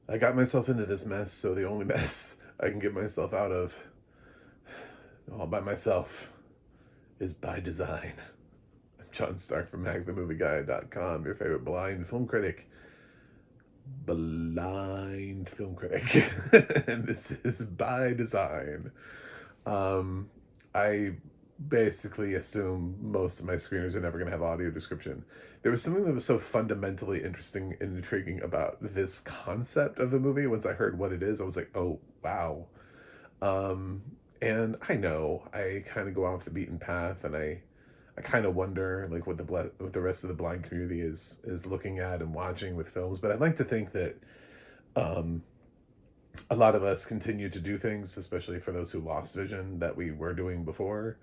I got myself into this mess, so the only mess I can get myself out of all by myself is by design. I'm John Stark from MacTheMovieGuy.com, your favorite blind film critic, and this is by design. Um, I basically assume most of my screeners are never going to have audio description. There was something that was so fundamentally interesting and intriguing about this concept of the movie. Once I heard what it is, I was like, oh, wow. Um, and I know I kind of go off the beaten path, and I kind of wonder like what the rest of the blind community is looking at and watching with films. But I'd like to think that um, a lot of us continue to do things, especially for those who lost vision, that we were doing before.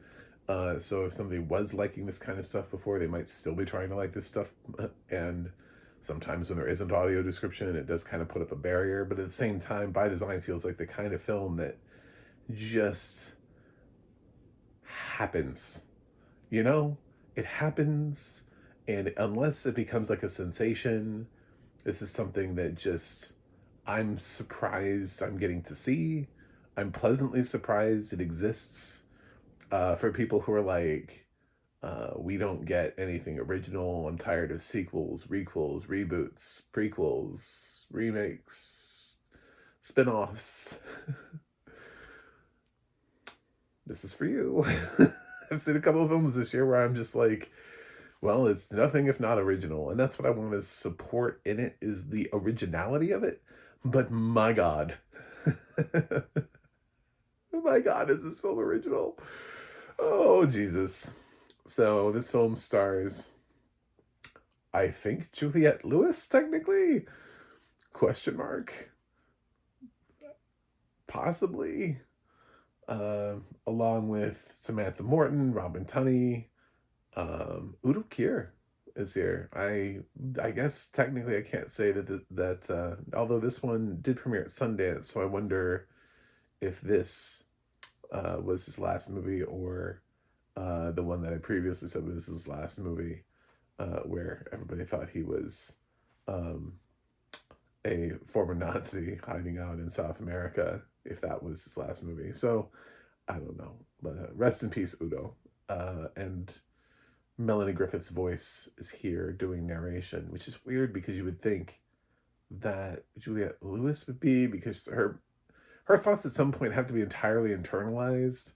So if somebody was liking this kind of stuff before, they might still be trying to like this stuff. And sometimes when there isn't audio description, it does kind of put up a barrier. But at the same time, by design feels like the kind of film that just happens. You know, it happens, and unless it becomes like a sensation, this is something that just I'm surprised I'm getting to see. I'm pleasantly surprised it exists. For people who are like, we don't get anything original. I'm tired of sequels, requels, reboots, prequels, remakes, spin-offs. This is for you. I've seen a couple of films this year where I'm just like, well, it's nothing if not original. And that's what I want to support in it is the originality of it. But my God. Oh my God, is this film original? Oh, Jesus. So this film stars, I think, Juliette Lewis, technically? Question mark. Possibly. Along with Samantha Morton, Robin Tunney, Udo Kier is here. I guess technically I can't say that although this one did premiere at Sundance, so I wonder if this was his last movie or the one that I previously said was his last movie, where everybody thought he was um, a former Nazi hiding out in South America, if that was his last movie. So I don't know, but rest in peace, Udo. And Melanie Griffith's voice is here doing narration, which is weird because you would think that Juliette Lewis would be, because her thoughts at some point have to be entirely internalized.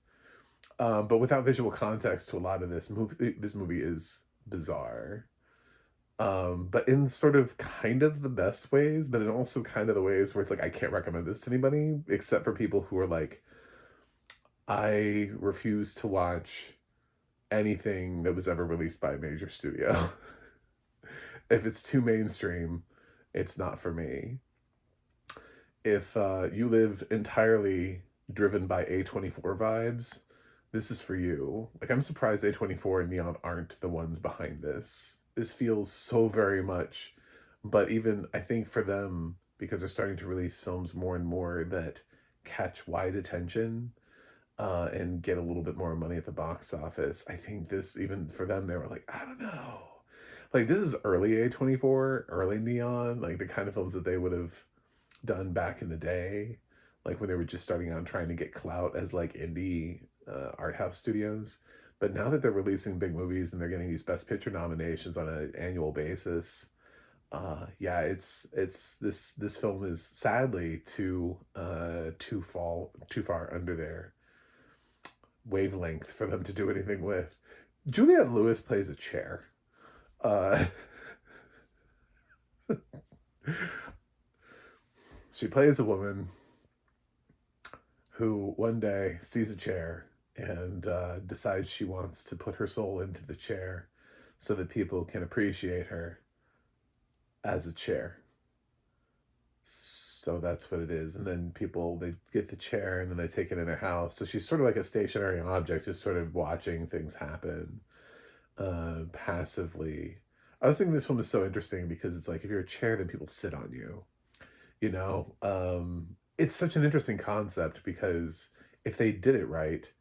But without visual context to a lot of this movie is bizarre. But in sort of kind of the best ways, but in also kind of the ways where it's like I can't recommend this to anybody except for people who are like, I refuse to watch anything that was ever released by a major studio. If it's too mainstream, it's not for me. If you live entirely driven by A24 vibes, this is for you. Like, I'm surprised A24 and Neon aren't the ones behind this. This feels so very much, but even I think for them, because they're starting to release films more and more that catch wide attention, and get a little bit more money at the box office. I think this, even for them, they were like, I don't know. Like, this is early A24, early Neon, like the kind of films that they would have done back in the day, like when they were just starting out trying to get clout as like indie art house studios. But now that they're releasing big movies and they're getting these Best Picture nominations on an annual basis, yeah, it's this film is sadly too far under their wavelength for them to do anything with. Juliette Lewis plays a chair. Uh, she plays a woman who one day sees a chair and decides she wants to put her soul into the chair so that people can appreciate her as a chair. So that's what it is. And then people, they get the chair and then they take it in their house. So she's sort of like a stationary object, just sort of watching things happen passively. I was thinking this film is so interesting because it's like if you're a chair, then people sit on you. You know, it's such an interesting concept because if they did it right,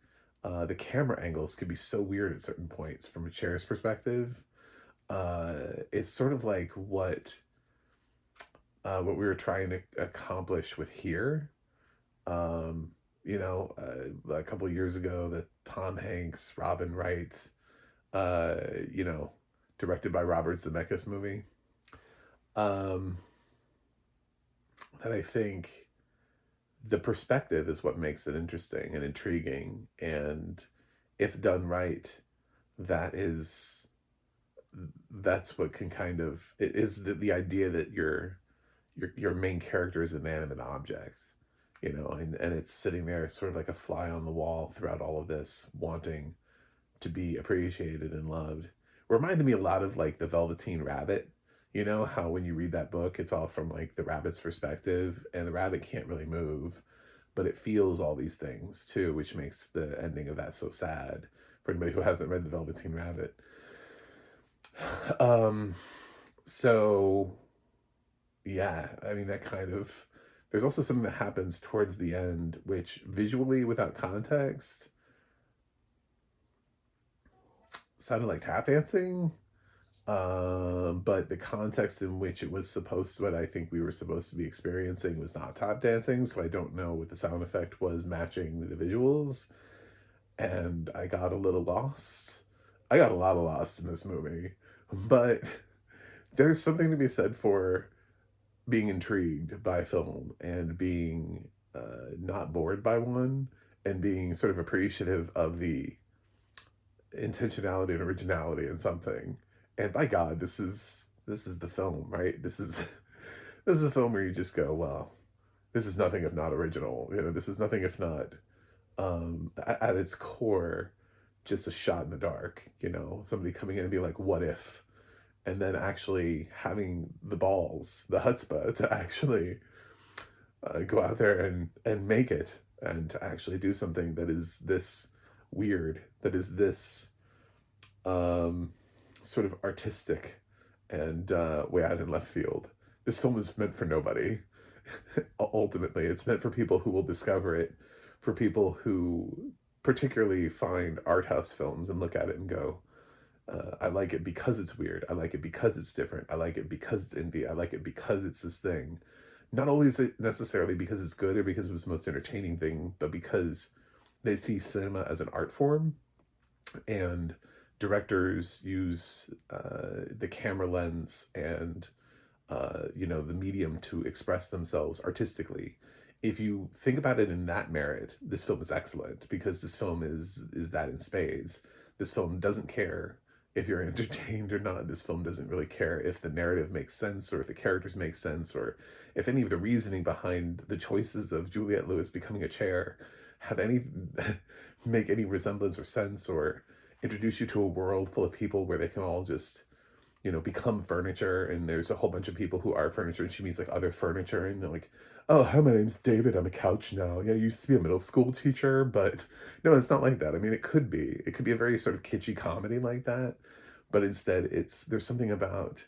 the camera angles could be so weird at certain points from a chair's perspective. It's sort of like what what we were trying to accomplish with here. Um, a couple of years ago, the Tom Hanks, Robin Wright, uh, you know, directed by Robert Zemeckis movie. Um, that I think the perspective is what makes it interesting and intriguing, and if done right, that is that's what can kind of it is the idea that your main character is an inanimate object, and it's sitting there sort of like a fly on the wall throughout all of this, wanting to be appreciated and loved. Reminded me a lot of like the Velveteen Rabbit. You know how when you read that book, it's all from like the rabbit's perspective, and the rabbit can't really move, but it feels all these things too, which makes the ending of that so sad for anybody who hasn't read the Velveteen Rabbit. Um, so yeah, I mean that kind of. There's also something that happens towards the end, which visually, without context, sounded like tap dancing. But the context in which it was supposed to, what I think we were supposed to be experiencing, was not tap dancing. So I don't know what the sound effect was matching the visuals, and I got a little lost. I got a lot of lost in this movie, but there's something to be said for being intrigued by film and being not bored by one, and being sort of appreciative of the intentionality and originality in something. And by God, this is the film, right? This is a film where you just go, well, this is nothing if not original. This is nothing if not at its core just a shot in the dark. Somebody coming in and be like, what if? And then actually having the balls, the chutzpah, to actually go out there and make it, and to actually do something that is this weird, that is this um, sort of artistic and way out in left field. This film is meant for nobody. Ultimately, it's meant for people who will discover it, for people who particularly find art house films and look at it and go, I like it because it's weird. I like it because it's different. I like it because it's indie. I like it because it's this thing. Not always necessarily because it's good or because it was the most entertaining thing, but because they see cinema as an art form, and directors use the camera lens and the medium to express themselves artistically. If you think about it in that merit, this film is excellent, because this film is that in spades. This film doesn't care if you're entertained or not. This film doesn't really care if the narrative makes sense, or if the characters make sense, or if any of the reasoning behind the choices of Juliette Lewis becoming a chair have any make any resemblance or sense, or introduce you to a world full of people where they can all just become furniture, and there's a whole bunch of people who are furniture, and she meets like other furniture, and they're like, oh, hi, my name's David, I'm a couch now. Yeah, I used to be a middle school teacher, but no, it's not like that. I mean, it could be a very sort of kitschy comedy like that, but instead there's something about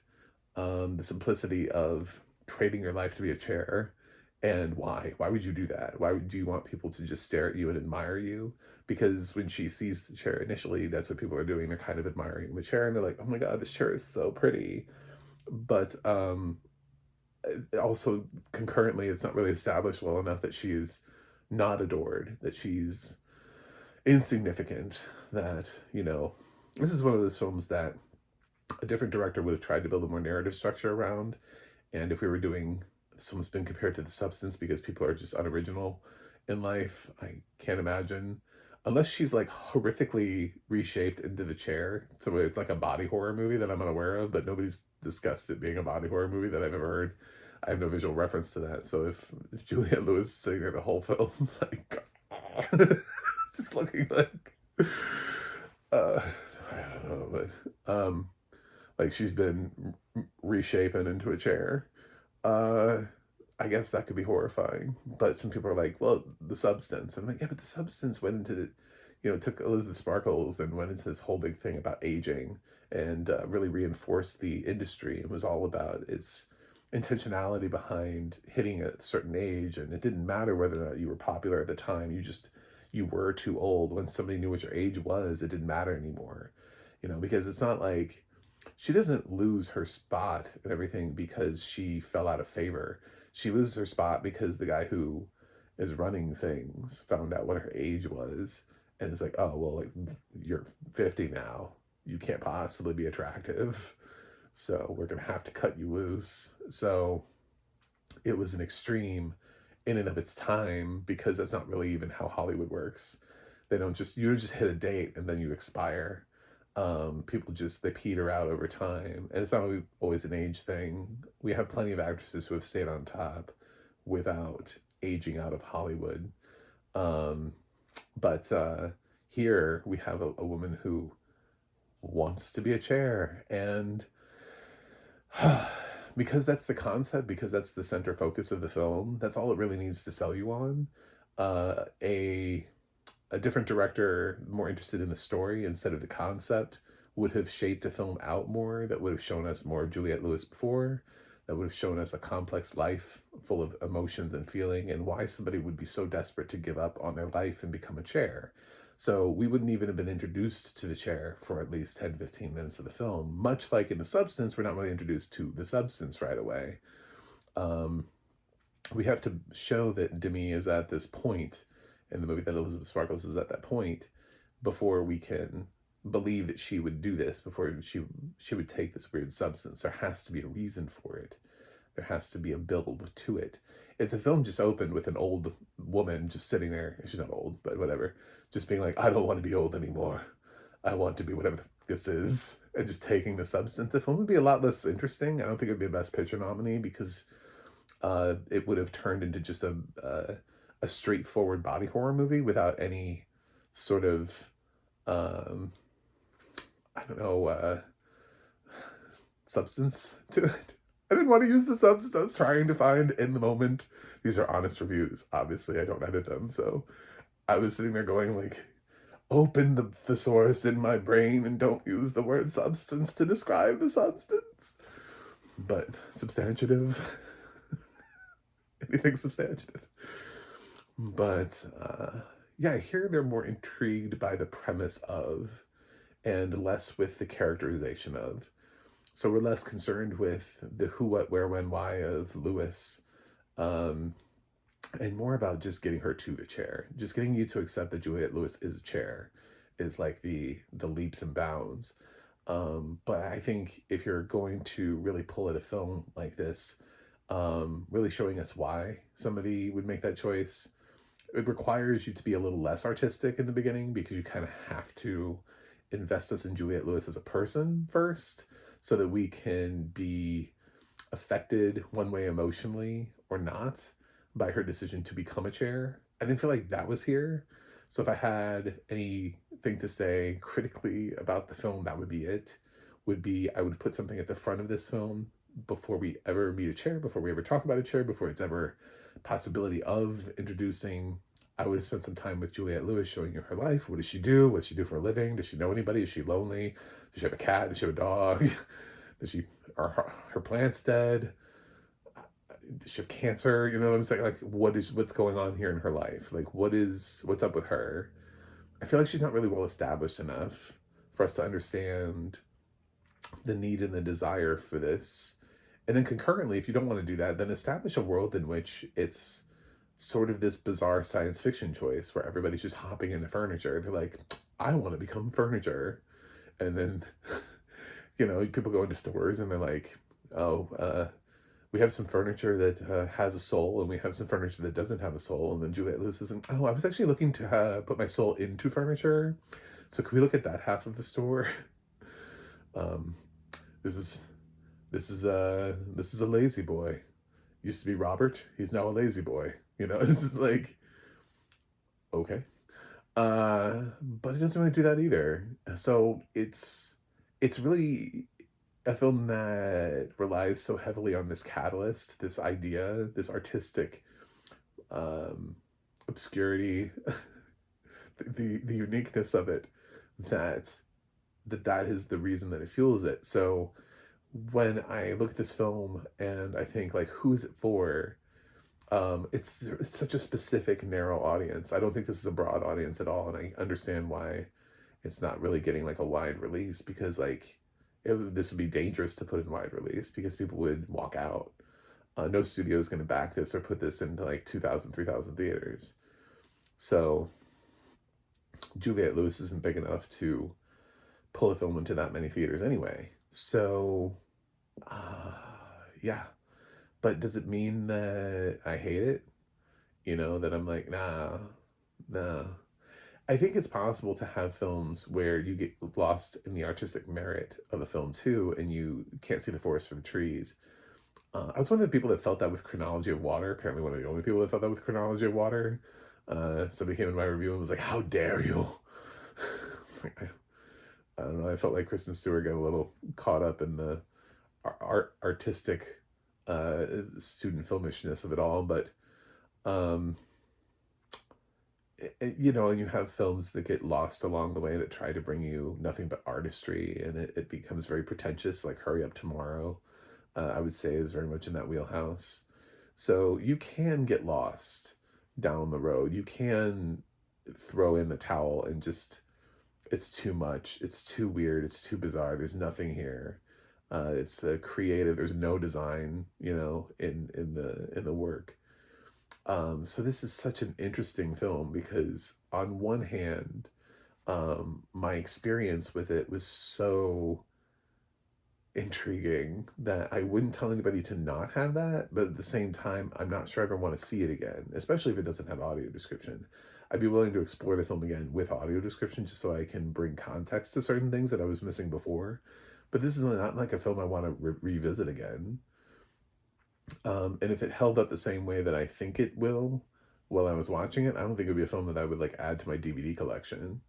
the simplicity of trading your life to be a chair. And why would you do that? Why do you want people to just stare at you and admire you? Because when she sees the chair initially, that's what people are doing. They're kind of admiring the chair, and they're like, oh my God, this chair is so pretty. But also concurrently, it's not really established well enough that she is not adored, that she's insignificant, that this is one of those films that a different director would have tried to build a more narrative structure around. And if we were doing, this one's been compared to The Substance because people are just unoriginal in life, I can't imagine, unless she's like horrifically reshaped into the chair, so it's like a body horror movie that I'm unaware of, but nobody's discussed it being a body horror movie that I've ever heard. I have no visual reference to that. So if Juliette Lewis is sitting there the whole film, like, just looking uh, I don't know, but like she's been reshapen into a chair. Uh, I guess that could be horrifying. But some people are like, well, The Substance. And I'm like, yeah, but The Substance went into took Elizabeth Sparkles and went into this whole big thing about aging, and really reinforced the industry, and was all about its intentionality behind hitting a certain age. And it didn't matter whether or not you were popular at the time. You were too old. When somebody knew what your age was, it didn't matter anymore. Because it's not like she doesn't lose her spot and everything because she fell out of favor. She loses her spot because the guy who is running things found out what her age was and is like, oh, well, like, you're 50 now. You can't possibly be attractive. So we're going to have to cut you loose. So it was an extreme in and of its time because that's not really even how Hollywood works. They don't just, you don't just hit a date and then you expire. People just, they peter out over time. And it's not always an age thing. We have plenty of actresses who have stayed on top without aging out of Hollywood. Um, but here we have a woman who wants to be a chair, and because that's the concept, because that's the center focus of the film, that's all it really needs to sell you on. Uh, a a different director, more interested in the story instead of the concept, would have shaped the film out more. That would have shown us more of Juliette Lewis before. That would have shown us a complex life full of emotions and feeling, and why somebody would be so desperate to give up on their life and become a chair. So we wouldn't even have been introduced to the chair for at least 10, 15 minutes of the film. Much like in The Substance, we're not really introduced to the substance right away. Um, we have to show that Demi is at this point in the movie, that Elizabeth Sparkles is at that point, before we can believe that she would do this, before she would take this weird substance. There has to be a reason for it. There has to be a build to it. If the film just opened with an old woman just sitting there, she's not old, but whatever, just being like, I don't want to be old anymore. I want to be whatever this is, and just taking the substance, the film would be a lot less interesting. I don't think it would be a Best Picture nominee because it would have turned into just a straightforward body horror movie without any sort of um, I don't know, substance to it. I didn't want to use the substance I was trying to find in the moment. These are honest reviews. Obviously, I don't edit them, so I was sitting there going like, open the thesaurus in my brain and don't use the word substance to describe the substance. But substantive, anything substantive. But yeah, here they're more intrigued by the premise of, and less with the characterization of. So we're less concerned with the who, what, where, when, why of Lewis, um, and more about just getting her to the chair. Just getting you to accept that Juliette Lewis is a chair is like the leaps and bounds. But I think if you're going to really pull at a film like this, really showing us why somebody would make that choice, it requires you to be a little less artistic in the beginning because you kind of have to invest us in Juliette Lewis as a person first so that we can be affected one way emotionally or not by her decision to become a chair. I didn't feel like that was here. So if I had anything to say critically about the film, that would be it. Would be I would put something at the front of this film before we ever meet a chair, before we ever talk about a chair, before it's ever possibility of introducing. I would have spent some time with Juliette Lewis showing you her life. What does she do? What does she do for a living? Does she know anybody? Is she lonely? Does she have a cat? Does she have a dog? Does she, are her plants dead? Does she have cancer? You know what I'm saying? Like, what's going on here in her life? Like, what's up with her? I feel like she's not really well established enough for us to understand the need and the desire for this. And then concurrently, if you don't want to do that, then establish a world in which it's sort of this bizarre science fiction choice where everybody's just hopping into furniture. They're like, I want to become furniture. And then, people go into stores and they're like, oh, we have some furniture that has a soul, and we have some furniture that doesn't have a soul. And then Juliette Lewis is, oh, I was actually looking to put my soul into furniture. So can we look at that half of the store? Um, this is this is a lazy boy. Used to be Robert. He's now a lazy boy. It's just like, okay. But it doesn't really do that either. So it's really a film that relies so heavily on this catalyst, this idea, this artistic um, obscurity, the uniqueness of it, that is the reason that it fuels it. So when I look at this film and I think like, who is it for? It's such a specific, narrow audience. I don't think this is a broad audience at all, and I understand why it's not really getting like a wide release because like this would be dangerous to put in wide release because people would walk out. No studio is going to back this or put this into like 2,000, 3,000 theaters. So Juliette Lewis isn't big enough to pull a film into that many theaters anyway. So, uh, yeah. But does it mean that I hate it? That I'm like, nah. I think it's possible to have films where you get lost in the artistic merit of a film too, and you can't see the forest for the trees. I was one of the people that felt that with Chronology of Water. Apparently, one of the only people that felt that with Chronology of Water. Somebody came in my review and was like, "How dare you?" It's like, I don't know. I felt like Kristen Stewart got a little caught up in the artistic student filmishness of it all, but um, and you have films that get lost along the way that try to bring you nothing but artistry, and it becomes very pretentious, like Hurry Up Tomorrow, I would say is very much in that wheelhouse. So you can get lost down the road. You can throw in the towel and just, it's too much. It's too weird. It's too bizarre. There's nothing here. It's creative. There's no design, in the work. So this is such an interesting film because on one hand, my experience with it was so intriguing that I wouldn't tell anybody to not have that, but at the same time, I'm not sure I ever want to see it again, especially if it doesn't have audio description. I'd be willing to explore the film again with audio description just so I can bring context to certain things that I was missing before. But this is not like a film I want to revisit again. And if it held up the same way that I think it will while I was watching it, I don't think it would be a film that I would like add to my DVD collection.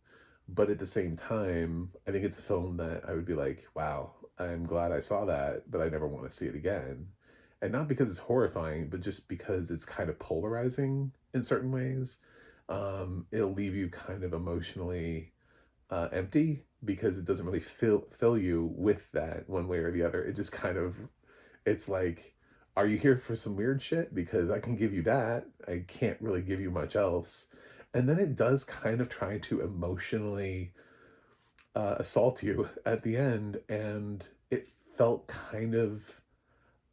But at the same time, I think it's a film that I would be like, wow, I'm glad I saw that, but I never want to see it again. And not because it's horrifying, but just because it's kind of polarizing in certain ways. It'll leave you kind of emotionally empty because it doesn't really fill you with that one way or the other. It just kind of, it's like, are you here for some weird shit? Because I can give you that. I can't really give you much else. And then it does kind of try to emotionally assault you at the end, and it felt kind of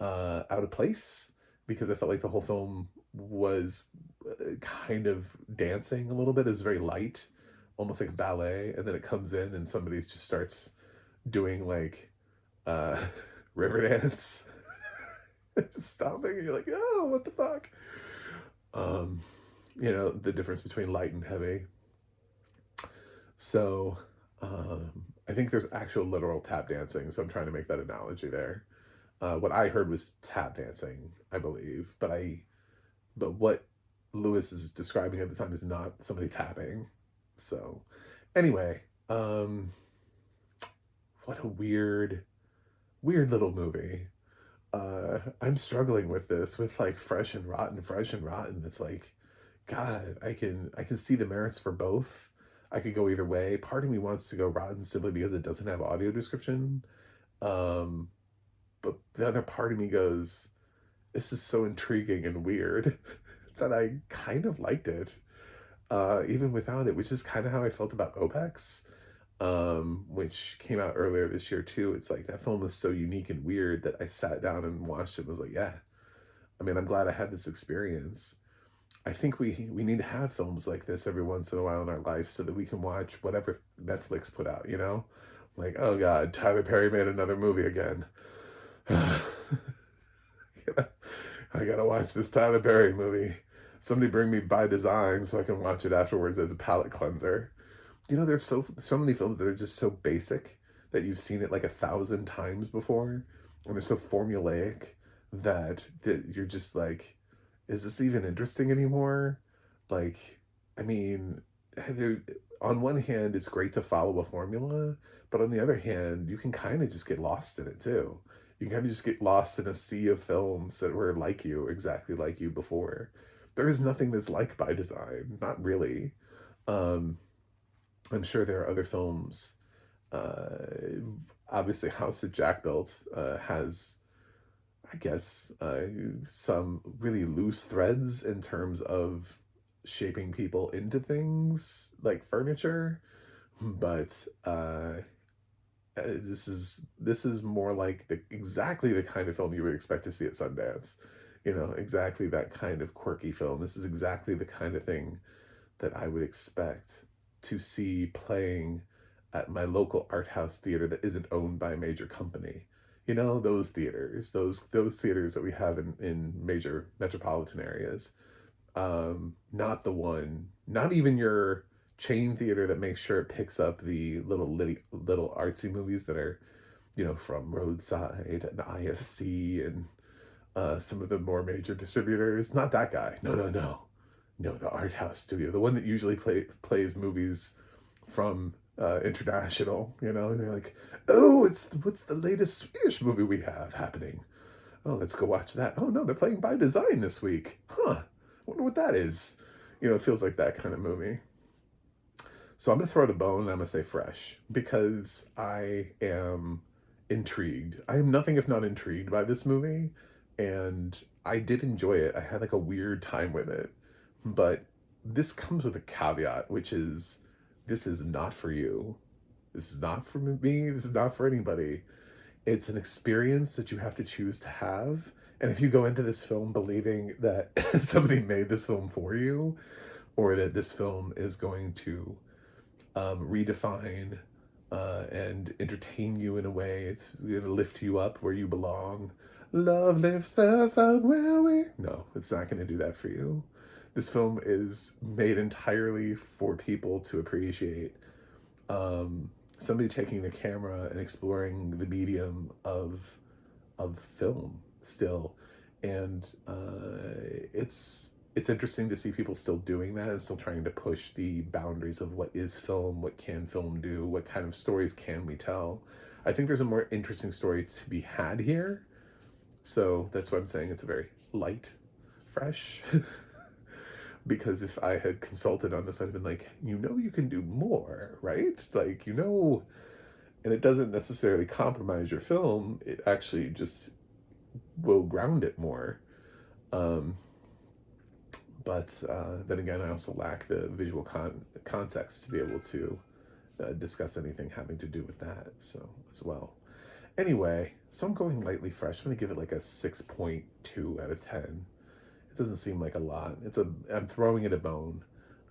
out of place because I felt like the whole film was kind of dancing a little bit. It was very light, almost like a ballet, and then it comes in and somebody just starts doing like uh, river dance, just stomping, and you're like, oh, what the fuck? Um, the difference between light and heavy. So I think there's actual literal tap dancing. So I'm trying to make that analogy there. What I heard was tap dancing, I believe, but what Lewis is describing at the time is not somebody tapping. So anyway, what a weird little movie. I'm struggling with this with like fresh and rotten, fresh and rotten. It's like, God, I can see the merits for both. I could go either way. Part of me wants to go rotten simply because it doesn't have audio description. Um, but the other part of me goes, this is so intriguing and weird that I kind of liked it, even without it, which is kind of how I felt about Opex, which came out earlier this year too. It's like that film was so unique and weird that I sat down and watched it and was like, yeah, I mean, I'm glad I had this experience. I think we need to have films like this every once in a while in our life so that we can watch whatever Netflix put out. Like, oh God, Tyler Perry made another movie again. I gotta watch this Tyler Perry movie. Somebody bring me By Design so I can watch it afterwards as a palate cleanser. There's so many films that are just so basic that you've seen it like 1,000 times before, and they're so formulaic that you're just like, is this even interesting anymore? Like, I mean, there, on one hand, it's great to follow a formula, but on the other hand, you can kind of just get lost in it too. You can kind of just get lost in a sea of films that were like you, exactly like you before. There is nothing that's like By Design, not really. Um, I'm sure there are other films. Uh, Obviously, House that Jack built has, I guess, some really loose threads in terms of shaping people into things like furniture. But this is more like exactly the kind of film you would expect to see at Sundance. You know, exactly that kind of quirky film. This is exactly the kind of thing that I would expect to see playing at my local art house theater that isn't owned by a major company. You know, those theaters, those theaters that we have in major metropolitan areas. Not the one, not even your chain theater that makes sure it picks up the little artsy movies that are, from Roadside and IFC and some of the more major distributors. Not that guy. No, no, no. No, the art house studio, the one that usually plays movies from international. They're like, oh, it's what's the latest Swedish movie we have happening? Oh, let's go watch that. Oh no, they're playing By Design this week. Huh. Wonder what that is. It feels like that kind of movie. So I'm gonna throw it a bone and I'm gonna say fresh because I am intrigued. I am nothing if not intrigued by this movie, and I did enjoy it. I had like a weird time with it, but this comes with a caveat, which is this is not for you. This is not for me. This is not for anybody. It's an experience that you have to choose to have. And if you go into this film believing that somebody made this film for you, or that this film is going to redefine and entertain you in a way, it's going to lift you up where you belong. Love lifts us up where we. No, it's not going to do that for you. This film is made entirely for people to appreciate somebody taking the camera and exploring the medium of film still, and it's interesting to see people still doing that and still trying to push the boundaries of what is film, what can film do, what kind of stories can we tell. I think there's a more interesting story to be had here, so that's why I'm saying it's a very light, fresh. Because if I had consulted on this, I'd have been like, you can do more, right? Like, and it doesn't necessarily compromise your film. It actually just will ground it more. Um, but then again, I also lack the visual context to be able to discuss anything having to do with that, so as well. Anyway, so I'm going lightly fresh. I'm going to give it like a 6.2 out of 10. It doesn't seem like a lot. I'm throwing it a bone.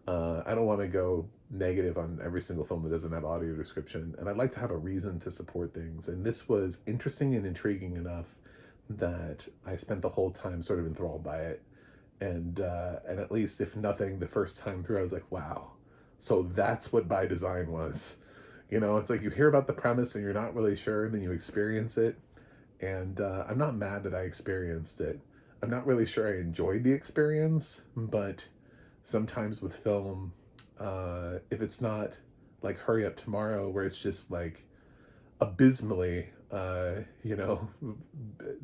I don't want to go negative on every single film that doesn't have audio description, and I'd like to have a reason to support things. And this was interesting and intriguing enough that I spent the whole time sort of enthralled by it. And at least if nothing, the first time through, I was like, wow. So that's what By Design was. It's like you hear about the premise and you're not really sure, and then you experience it. And I'm not mad that I experienced it. I'm not really sure I enjoyed the experience, but sometimes with film, if it's not like Hurry Up Tomorrow, where it's just like abysmally,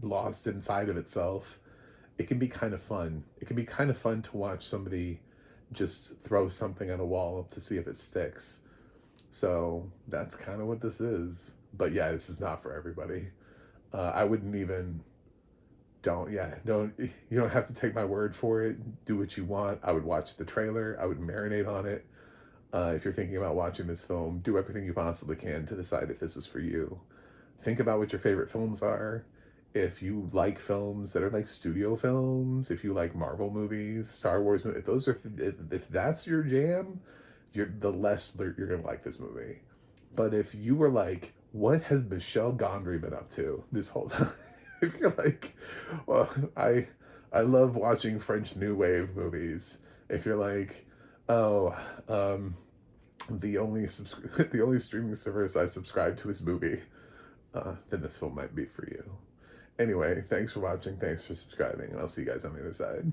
lost inside of itself, it can be kind of fun. It can be kind of fun to watch somebody just throw something on a wall to see if it sticks. So that's kind of what this is. But yeah, this is not for everybody. I wouldn't even don't you don't have to take my word for it. Do what you want. I would watch the trailer. I would marinate on it. If you're thinking about watching this film, do everything you possibly can to decide if this is for you. Think about what your favorite films are. If you like films that are like studio films, if you like Marvel movies, Star Wars movies, if that's your jam, the less you're gonna like this movie. But if you were like, what has Michel Gondry been up to this whole time? If you're like, well, I love watching French New Wave movies. If you're like, oh, the only the only streaming service I subscribe to is movie, then this film might be for you. Anyway, thanks for watching, thanks for subscribing, and I'll see you guys on the other side.